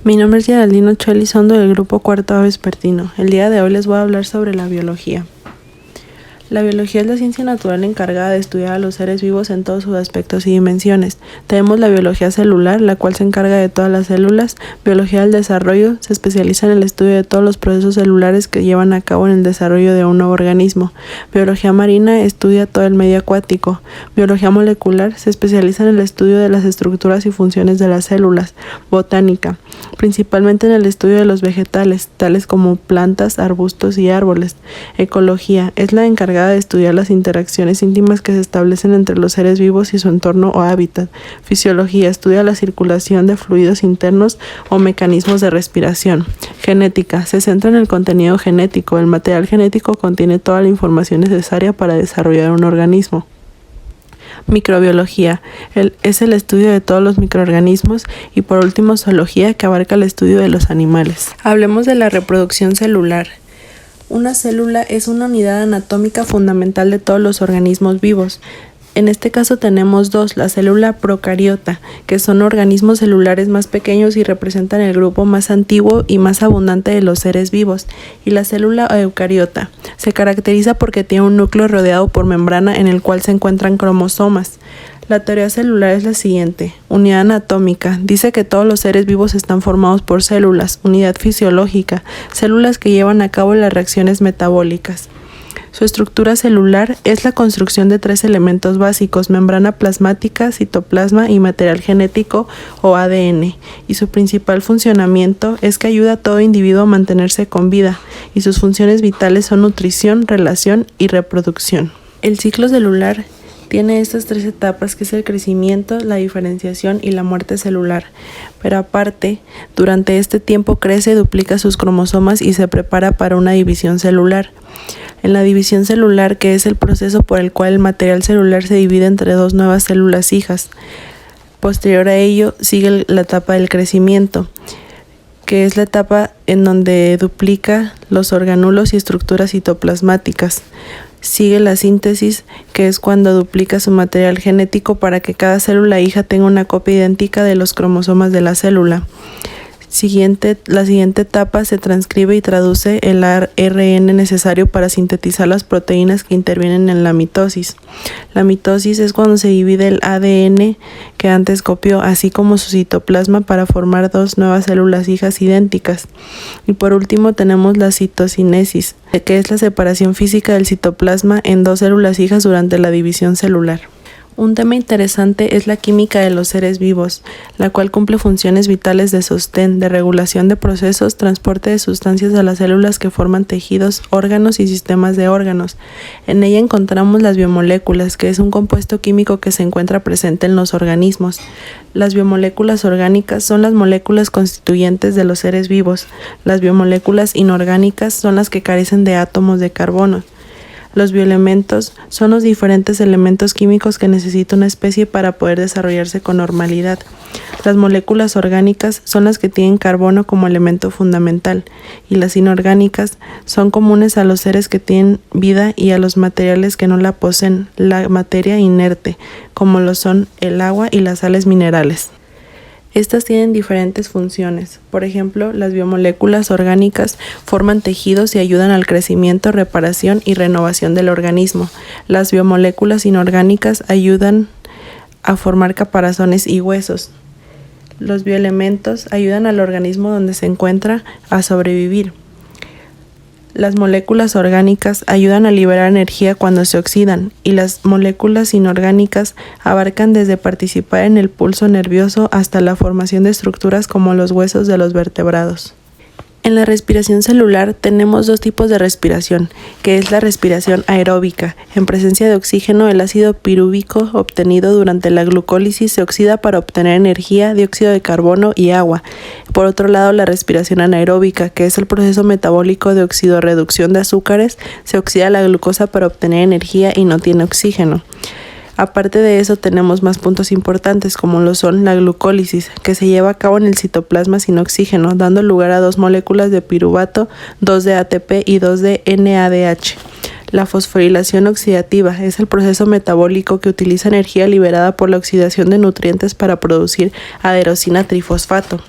Mi nombre es Geraldine Ochoa Elizondo del grupo Cuarto A Vespertino. El día de hoy les voy a hablar sobre la biología. La biología es la ciencia natural encargada de estudiar a los seres vivos en todos sus aspectos y dimensiones. Tenemos la biología celular, la cual se encarga de todas las células. Biología del desarrollo se especializa en el estudio de todos los procesos celulares que llevan a cabo en el desarrollo de un nuevo organismo. Biología marina estudia todo el medio acuático. Biología molecular se especializa en el estudio de las estructuras y funciones de las células. Botánica, principalmente en el estudio de los vegetales, tales como plantas, arbustos y árboles. Ecología es la encargada de estudiar las interacciones íntimas que se establecen entre los seres vivos y su entorno o hábitat. Fisiología estudia la circulación de fluidos internos o mecanismos de respiración. Genética se centra en el contenido genético. El material genético contiene toda la información necesaria para desarrollar un organismo. Microbiología es el estudio de todos los microorganismos y por último zoología, que abarca el estudio de los animales. Hablemos de la reproducción celular. Una célula es una unidad anatómica fundamental de todos los organismos vivos. En este caso tenemos dos, la célula procariota, que son organismos celulares más pequeños y representan el grupo más antiguo y más abundante de los seres vivos, y la célula eucariota. Se caracteriza porque tiene un núcleo rodeado por membrana en el cual se encuentran cromosomas. La teoría celular es la siguiente. Unidad anatómica. Dice que todos los seres vivos están formados por células. Unidad fisiológica. Células que llevan a cabo las reacciones metabólicas. Su estructura celular es la construcción de 3 elementos básicos: membrana plasmática, citoplasma y material genético o ADN. Y su principal funcionamiento es que ayuda a todo individuo a mantenerse con vida, y sus funciones vitales son nutrición, relación y reproducción. El ciclo celular tiene estas 3 etapas, que es el crecimiento, la diferenciación y la muerte celular. Pero aparte, durante este tiempo crece, duplica sus cromosomas y se prepara para una división celular. En la división celular, que es el proceso por el cual el material celular se divide entre 2 nuevas células hijas. Posterior a ello, sigue la etapa del crecimiento, que es la etapa en donde duplica los organulos y estructuras citoplasmáticas. Sigue la síntesis, que es cuando duplica su material genético para que cada célula hija tenga una copia idéntica de los cromosomas de la célula. La siguiente etapa se transcribe y traduce el ARN necesario para sintetizar las proteínas que intervienen en la mitosis. La mitosis es cuando se divide el ADN que antes copió, así como su citoplasma, para formar 2 nuevas células hijas idénticas. Y por último tenemos la citocinesis, que es la separación física del citoplasma en 2 células hijas durante la división celular. Un tema interesante es la química de los seres vivos, la cual cumple funciones vitales de sostén, de regulación de procesos, transporte de sustancias a las células que forman tejidos, órganos y sistemas de órganos. En ella encontramos las biomoléculas, que es un compuesto químico que se encuentra presente en los organismos. Las biomoléculas orgánicas son las moléculas constituyentes de los seres vivos. Las biomoléculas inorgánicas son las que carecen de átomos de carbono. Los bioelementos son los diferentes elementos químicos que necesita una especie para poder desarrollarse con normalidad. Las moléculas orgánicas son las que tienen carbono como elemento fundamental, y las inorgánicas son comunes a los seres que tienen vida y a los materiales que no la poseen, la materia inerte, como lo son el agua y las sales minerales. Estas tienen diferentes funciones. Por ejemplo, las biomoléculas orgánicas forman tejidos y ayudan al crecimiento, reparación y renovación del organismo. Las biomoléculas inorgánicas ayudan a formar caparazones y huesos. Los bioelementos ayudan al organismo donde se encuentra a sobrevivir. Las moléculas orgánicas ayudan a liberar energía cuando se oxidan, y las moléculas inorgánicas abarcan desde participar en el pulso nervioso hasta la formación de estructuras como los huesos de los vertebrados. En la respiración celular tenemos 2 tipos de respiración, que es la respiración aeróbica. En presencia de oxígeno, el ácido pirúvico obtenido durante la glucólisis se oxida para obtener energía, dióxido de carbono y agua. Por otro lado, la respiración anaeróbica, que es el proceso metabólico de oxidorreducción de azúcares, se oxida la glucosa para obtener energía y no tiene oxígeno. Aparte de eso, tenemos más puntos importantes, como lo son la glucólisis, que se lleva a cabo en el citoplasma sin oxígeno, dando lugar a 2 moléculas de piruvato, 2 de ATP y 2 de NADH. La fosforilación oxidativa es el proceso metabólico que utiliza energía liberada por la oxidación de nutrientes para producir adenosina trifosfato.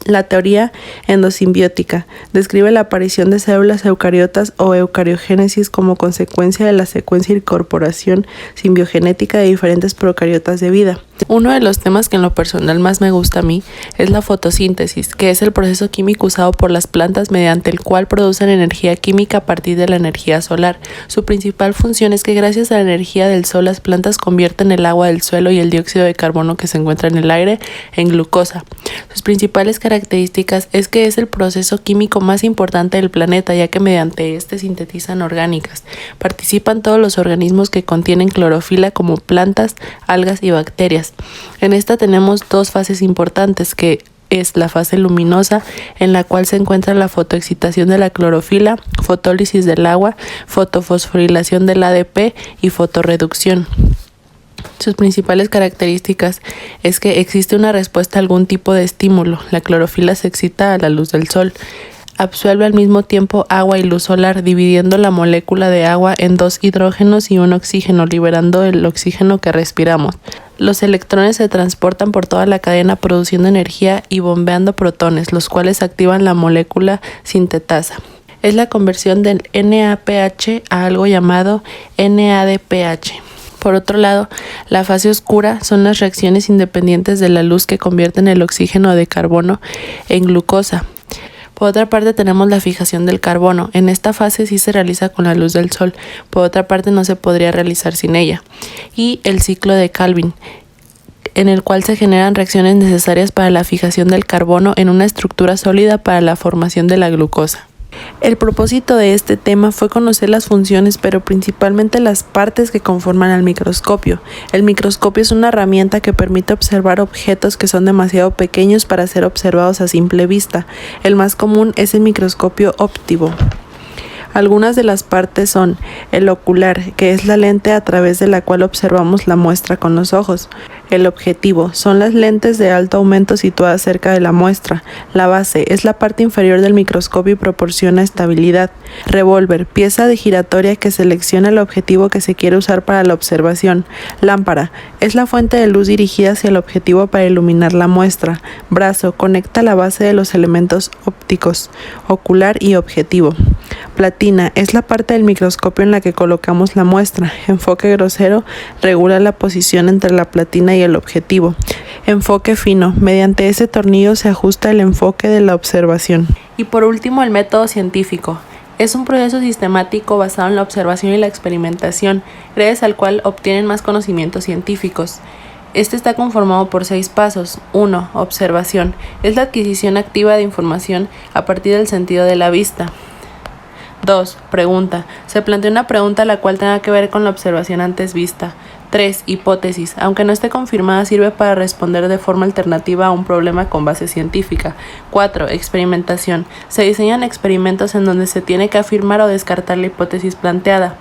La teoría endosimbiótica describe la aparición de células eucariotas o eucariogénesis como consecuencia de la secuencia y incorporación simbiogenética de diferentes procariotas de vida. Uno de los temas que en lo personal más me gusta a mí es la fotosíntesis, que es el proceso químico usado por las plantas mediante el cual producen energía química a partir de la energía solar. Su principal función es que gracias a la energía del sol las plantas convierten el agua del suelo y el dióxido de carbono que se encuentra en el aire en glucosa. Sus principales características es que es el proceso químico más importante del planeta, ya que mediante este sintetizan orgánicas. Participan todos los organismos que contienen clorofila como plantas, algas y bacterias. En esta tenemos dos fases importantes, que es la fase luminosa, en la cual se encuentra la fotoexcitación de la clorofila, fotólisis del agua, fotofosforilación del ADP y fotorreducción. Sus principales características es que existe una respuesta a algún tipo de estímulo. La clorofila se excita a la luz del sol. Absuelve al mismo tiempo agua y luz solar, dividiendo la molécula de agua en 2 hidrógenos y un oxígeno, liberando el oxígeno que respiramos. Los electrones se transportan por toda la cadena produciendo energía y bombeando protones, los cuales activan la molécula sintetasa. Es la conversión del NAPH a algo llamado NADPH. Por otro lado, la fase oscura son las reacciones independientes de la luz que convierten el oxígeno de carbono en glucosa. Por otra parte tenemos la fijación del carbono. En esta fase sí se realiza con la luz del sol, por otra parte no se podría realizar sin ella. Y el ciclo de Calvin, en el cual se generan reacciones necesarias para la fijación del carbono en una estructura sólida para la formación de la glucosa. El propósito de este tema fue conocer las funciones, pero principalmente las partes que conforman al microscopio. El microscopio es una herramienta que permite observar objetos que son demasiado pequeños para ser observados a simple vista. El más común es el microscopio óptico. Algunas de las partes son el ocular, que es la lente a través de la cual observamos la muestra con los ojos. El objetivo son las lentes de alto aumento situadas cerca de la muestra. La base es la parte inferior del microscopio y proporciona estabilidad. Revólver, pieza de giratoria que selecciona el objetivo que se quiere usar para la observación. Lámpara, es la fuente de luz dirigida hacia el objetivo para iluminar la muestra. Brazo, conecta la base de los elementos ópticos, ocular y objetivo. Platina, es la parte del microscopio en la que colocamos la muestra. Enfoque grosero, regula la posición entre la platina y el objetivo. Enfoque fino, mediante ese tornillo se ajusta el enfoque de la observación. Y por último, el método científico. Es un proceso sistemático basado en la observación y la experimentación, gracias al cual obtienen más conocimientos científicos. Este está conformado por 6 pasos. 1. Observación. Es la adquisición activa de información a partir del sentido de la vista. 2. Pregunta. Se plantea una pregunta la cual tenga que ver con la observación antes vista. 3. Hipótesis. Aunque no esté confirmada, sirve para responder de forma alternativa a un problema con base científica. 4. Experimentación. Se diseñan experimentos en donde se tiene que afirmar o descartar la hipótesis planteada.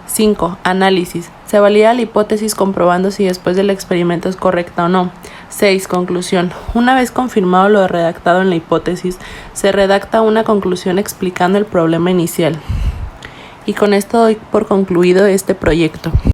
5. Análisis. Se valida la hipótesis comprobando si después del experimento es correcta o no. 6. Conclusión. Una vez confirmado lo redactado en la hipótesis, se redacta una conclusión explicando el problema inicial. Y con esto doy por concluido este proyecto.